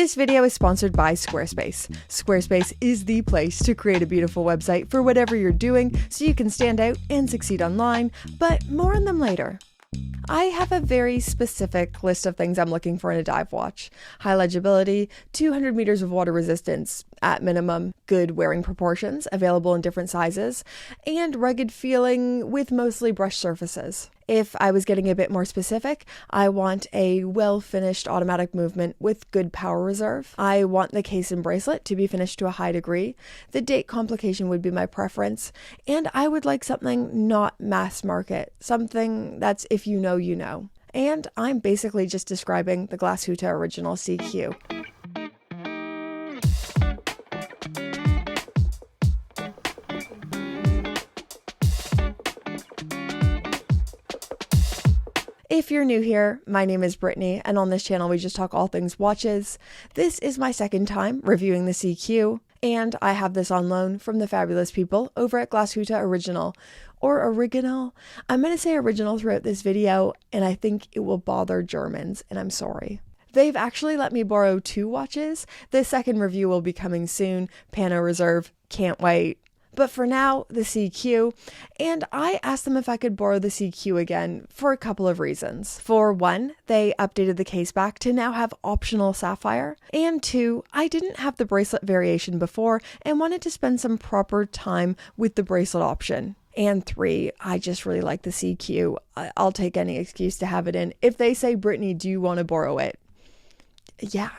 This video is sponsored by Squarespace. Squarespace is the place to create a beautiful website for whatever you're doing so you can stand out and succeed online, but more on them later. I have a very specific list of things I'm looking for in a dive watch. High legibility, 200 meters of water resistance at minimum, good wearing proportions, available in different sizes, and rugged feeling with mostly brushed surfaces. If I was getting a bit more specific, I want a well-finished automatic movement with good power reserve. I want the case and bracelet to be finished to a high degree. The date complication would be my preference, and I would like something not mass market, something that's if you know, you know. And I'm basically just describing the Glashutte Original SeaQ. If you're new here, my name is Brittany, and on this channel we just talk all things watches. This is my second time reviewing the SeaQ, and I have this on loan from the fabulous people over at Glashutte Original, or Original. I'm going to say original throughout this video, and I think it will bother Germans, and I'm sorry. They've actually let me borrow 2 watches. The second review will be coming soon. Pano Reserve, can't wait. But for now, the SeaQ, and I asked them if I could borrow the SeaQ again for a couple of reasons. For one, they updated the Caseback to now have optional sapphire, and 2, I didn't have the bracelet variation before and wanted to spend some proper time with the bracelet option. And 3, I just really like the SeaQ. I'll take any excuse to have it in. If they say, Brittany, do you want to borrow it? Yeah,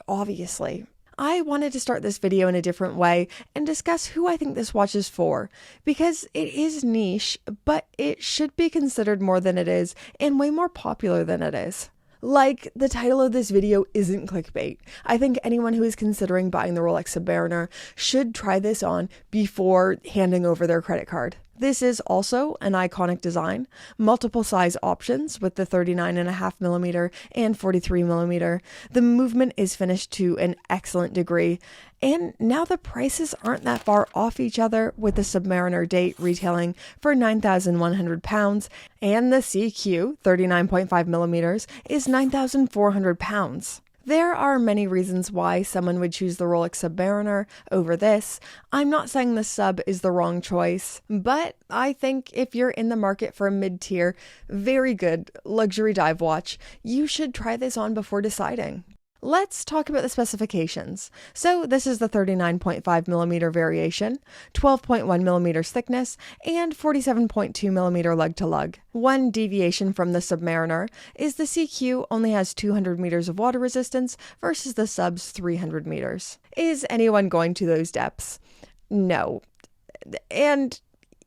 obviously. I wanted to start this video in a different way and discuss who I think this watch is for, because it is niche, but it should be considered more than it is and way more popular than it is. Like, the title of this video isn't clickbait. I think anyone who is considering buying the Rolex Submariner should try this on before handing over their credit card. This is also an iconic design, multiple size options with the 39.5mm and 43mm. The movement is finished to an excellent degree, and now the prices aren't that far off each other, with the Submariner date retailing for £9,100 and the SeaQ 39.5mm is £9,400. There are many reasons why someone would choose the Rolex Submariner over this. I'm not saying the sub is the wrong choice, but I think if you're in the market for a mid-tier, very good luxury dive watch, you should try this on before deciding. Let's talk about the specifications. So this is the 39.5mm variation, 12.1mm thickness, and 47.2mm lug to lug. One deviation from the Submariner is the SeaQ only has 200 meters of water resistance versus the sub's 300 meters. Is anyone going to those depths? No. And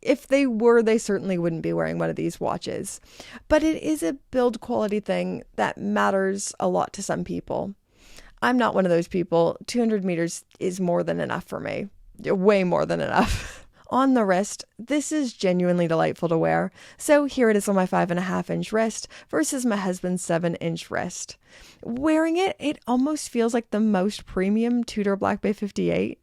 if they were, they certainly wouldn't be wearing one of these watches. But it is a build quality thing that matters a lot to some people. I'm not one of those people. 200 meters is more than enough for me. Way more than enough. On the wrist, this is genuinely delightful to wear. So here it is on my 5.5-inch wrist versus my husband's 7-inch wrist. Wearing it, it almost feels like the most premium Tudor Black Bay 58.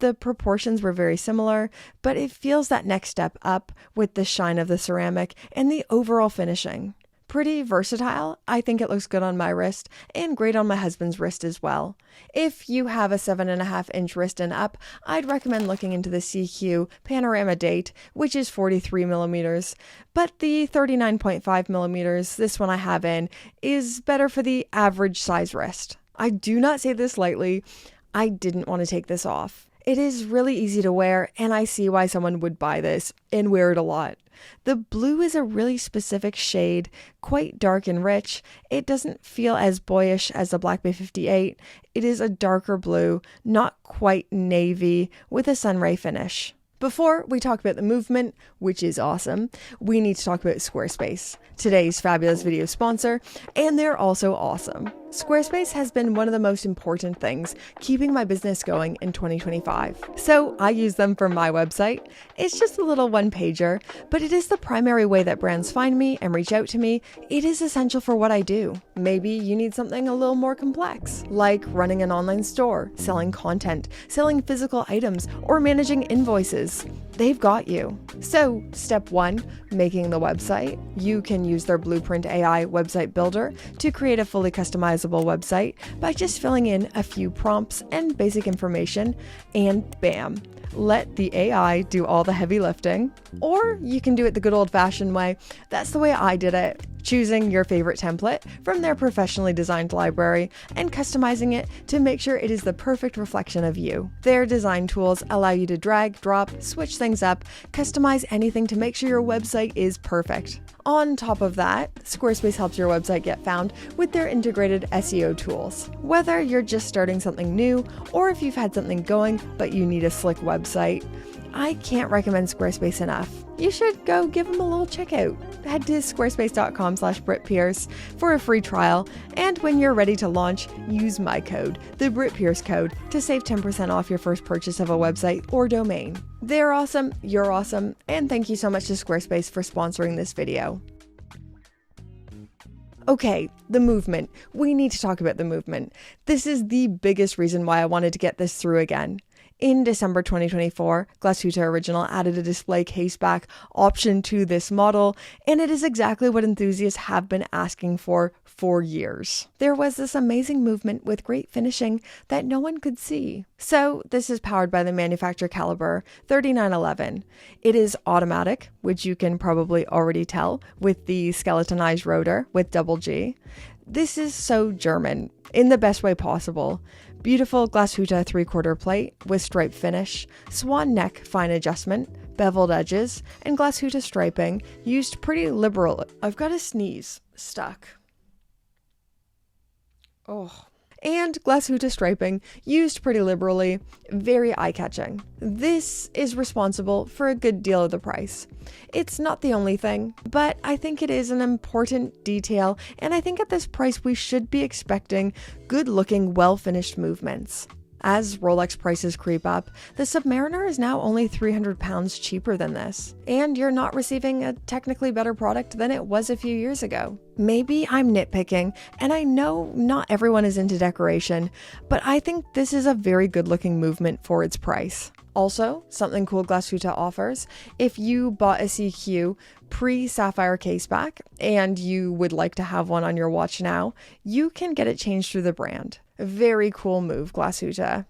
The proportions were very similar, but it feels that next step up with the shine of the ceramic and the overall finishing. Pretty versatile. I think it looks good on my wrist and great on my husband's wrist as well. If you have a 7.5-inch wrist and up, I'd recommend looking into the SeaQ Panorama date, which is 43mm, but the 39.5mm, this one I have in, is better for the average size wrist. I do not say this lightly. I didn't want to take this off. It is really easy to wear, and I see why someone would buy this and wear it a lot. The blue is a really specific shade, quite dark and rich. It doesn't feel as boyish as the Black Bay 58. It is a darker blue, not quite navy, with a sunray finish. Before we talk about the movement, which is awesome, we need to talk about Squarespace, today's fabulous video sponsor, and they're also awesome. Squarespace has been one of the most important things keeping my business going in 2025. So I use them for my website. It's just a little one-pager, but it is the primary way that brands find me and reach out to me. It is essential for what I do. Maybe you need something a little more complex, like running an online store, selling content, selling physical items, or managing invoices. They've got you. So, step 1, making the website. You can use their Blueprint AI website builder to create a fully customizable website by just filling in a few prompts and basic information, and bam, let the AI do all the heavy lifting. Or you can do it the good old-fashioned way. That's the way I did it, choosing your favorite template from their professionally designed library and customizing it to make sure it is the perfect reflection of you. Their design tools allow you to drag, drop, switch things up, customize anything to make sure your website is perfect. On top of that, Squarespace helps your website get found with their integrated SEO tools. Whether you're just starting something new or if you've had something going but you need a slick website, I can't recommend Squarespace enough. You should go give them a little check out. Head to squarespace.com/BritPierce for a free trial, and when you're ready to launch, use my code, the BritPierce code, to save 10% off your first purchase of a website or domain. They're awesome, you're awesome, and thank you so much to Squarespace for sponsoring this video. Okay, the movement. We need to talk about the movement. This is the biggest reason why I wanted to get this through again. In December 2024, Glashutte Original added a display caseback option to this model, and it is exactly what enthusiasts have been asking for years. There was this amazing movement with great finishing that no one could see. So this is powered by the manufacturer caliber 3911. It is automatic, which you can probably already tell with the skeletonized rotor with double G. This is so German, in the best way possible. Beautiful Glashutte 3/4 plate with striped finish, swan neck fine adjustment, beveled edges, and Glashutte striping used pretty liberal. I've got a sneeze. Stuck. Oh. And Glashutte striping used pretty liberally, very eye-catching. This is responsible for a good deal of the price. It's not the only thing, but I think it is an important detail, and I think at this price we should be expecting good-looking, well-finished movements. As Rolex prices creep up, the Submariner is now only £300 cheaper than this, and you're not receiving a technically better product than it was a few years ago. Maybe I'm nitpicking, and I know not everyone is into decoration, but I think this is a very good looking movement for its price. Also, something cool Glashutte offers, if you bought a SeaQ pre-sapphire caseback and you would like to have one on your watch now, you can get it changed through the brand. Very cool move, Glashutte.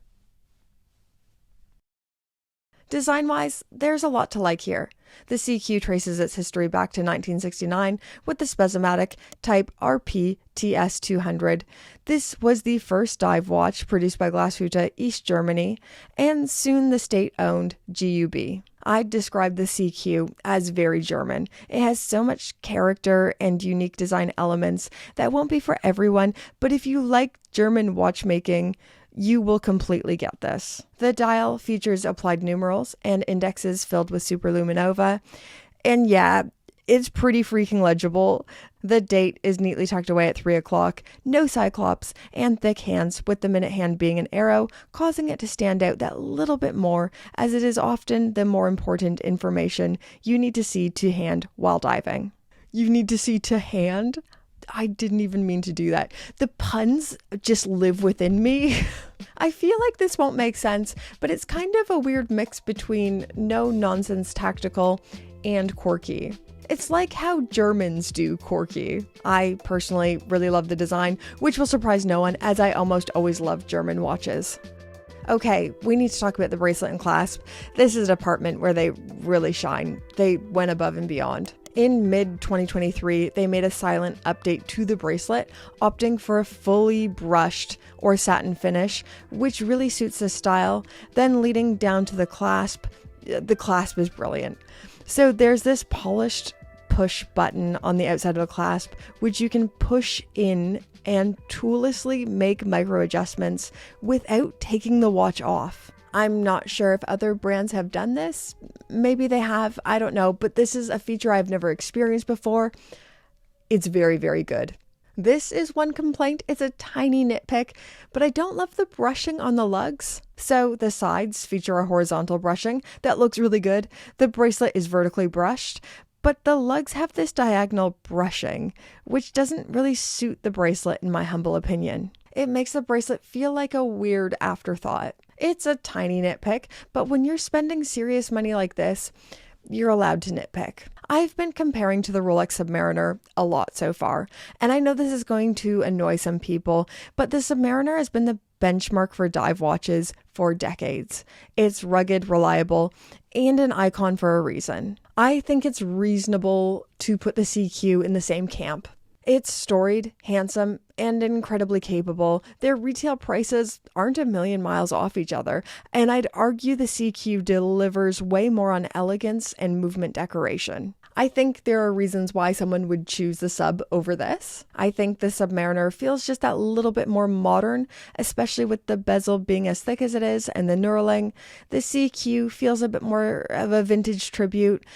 Design-wise, there's a lot to like here. The SeaQ traces its history back to 1969 with the Spesmatic Type RP TS200. This was the first dive watch produced by Glashutte East Germany and soon the state-owned GUB. I'd describe the SeaQ as very German. It has so much character and unique design elements that won't be for everyone, but if you like German watchmaking, you will completely get this. The dial features applied numerals and indexes filled with superluminova. And yeah, it's pretty freaking legible. The date is neatly tucked away at 3 o'clock, no cyclops, and thick hands, with the minute hand being an arrow, causing it to stand out that little bit more, as it is often the more important information you need to see to hand while diving. You need to see to hand? I didn't even mean to do that. The puns just live within me. I feel like this won't make sense, but it's kind of a weird mix between no-nonsense tactical and quirky. It's like how Germans do quirky. I personally really love the design, which will surprise no one, as I almost always love German watches. Okay, we need to talk about the bracelet and clasp. This is a department where they really shine. They went above and beyond. In mid-2023, they made a silent update to the bracelet, opting for a fully brushed or satin finish, which really suits the style, then leading down to the clasp. The clasp is brilliant. So there's this polished push button on the outside of the clasp, which you can push in and toollessly make micro adjustments without taking the watch off. I'm not sure if other brands have done this. Maybe they have, I don't know, but this is a feature I've never experienced before. It's very, very good. This is one complaint. It's a tiny nitpick, but I don't love the brushing on the lugs. So the sides feature a horizontal brushing that looks really good. The bracelet is vertically brushed, but the lugs have this diagonal brushing, which doesn't really suit the bracelet in my humble opinion. It makes the bracelet feel like a weird afterthought. It's a tiny nitpick, but when you're spending serious money like this, you're allowed to nitpick. I've been comparing to the Rolex Submariner a lot so far, and I know this is going to annoy some people, but the Submariner has been the benchmark for dive watches for decades. It's rugged, reliable, and an icon for a reason. I think it's reasonable to put the SeaQ in the same camp. It's storied, handsome, and incredibly capable. Their retail prices aren't a million miles off each other, and I'd argue the SeaQ delivers way more on elegance and movement decoration. I think there are reasons why someone would choose the Sub over this. I think the Submariner feels just that little bit more modern, especially with the bezel being as thick as it is and the knurling. The SeaQ feels a bit more of a vintage tribute,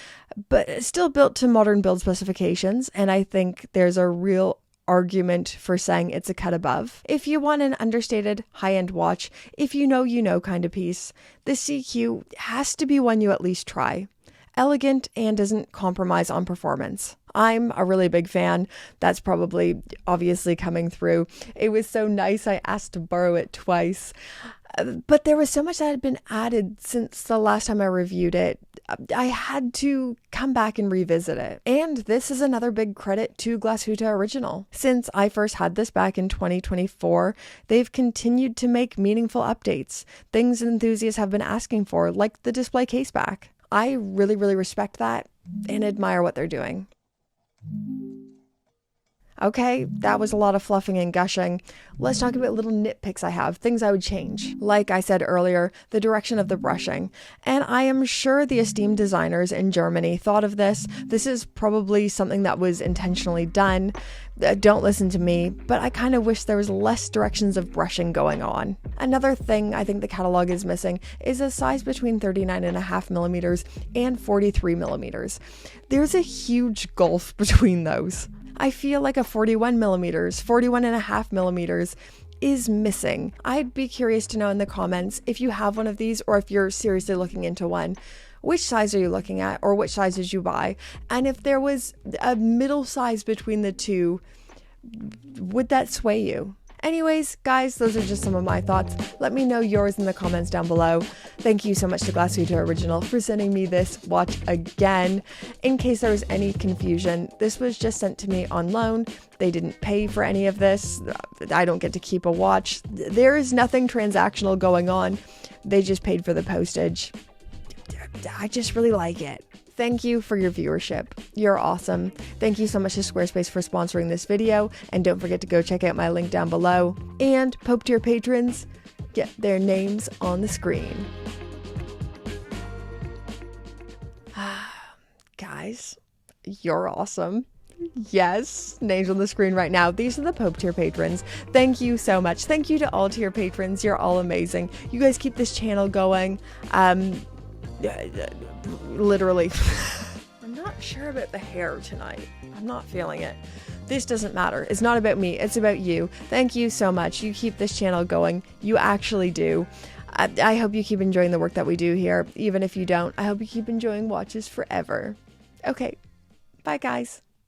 but still built to modern build specifications, and I think there's a real argument for saying it's a cut above. If you want an understated high-end watch, if you know kind of piece, the SeaQ has to be one you at least try. Elegant and doesn't compromise on performance. I'm a really big fan. That's probably obviously coming through. It was so nice I asked to borrow it twice. But there was so much that had been added since the last time I reviewed it. I had to come back and revisit it. And this is another big credit to Glashutte Original. Since I first had this back in 2024, they've continued to make meaningful updates, things enthusiasts have been asking for, like the display caseback. I really respect that and admire what they're doing. Okay, that was a lot of fluffing and gushing. Let's talk about little nitpicks I have, things I would change. Like I said earlier, the direction of the brushing. And I am sure the esteemed designers in Germany thought of this. This is probably something that was intentionally done. Don't listen to me, but I kind of wish there was less directions of brushing going on. Another thing I think the catalog is missing is a size between 39.5 millimeters and 43 millimeters. There's a huge gulf between those. I feel like a 41 millimeters, 41.5 millimeters is missing. I'd be curious to know in the comments if you have one of these or if you're seriously looking into one. Which size are you looking at, or which size did you buy? And if there was a middle size between the two, would that sway you? Anyways, guys, those are just some of my thoughts. Let me know yours in the comments down below. Thank you so much to Glashutte Original for sending me this watch again. In case there was any confusion, this was just sent to me on loan. They didn't pay for any of this. I don't get to keep a watch. There is nothing transactional going on. They just paid for the postage. I just really like it. Thank you for your viewership. You're awesome. Thank you so much to Squarespace for sponsoring this video, and don't forget to go check out my link down below. And Pope tier patrons, get their names on the screen. Guys, you're awesome. Yes, names on the screen right now. These are the Pope tier patrons. Thank you so much. Thank you to all tier patrons. You're all amazing. You guys keep this channel going. Literally. I'm not sure about the hair tonight. I'm not feeling it. This doesn't matter. It's not about me. It's about you. Thank you so much. You keep this channel going. You actually do. I hope you keep enjoying the work that we do here. Even if you don't, I hope you keep enjoying watches forever. Okay. Bye, guys.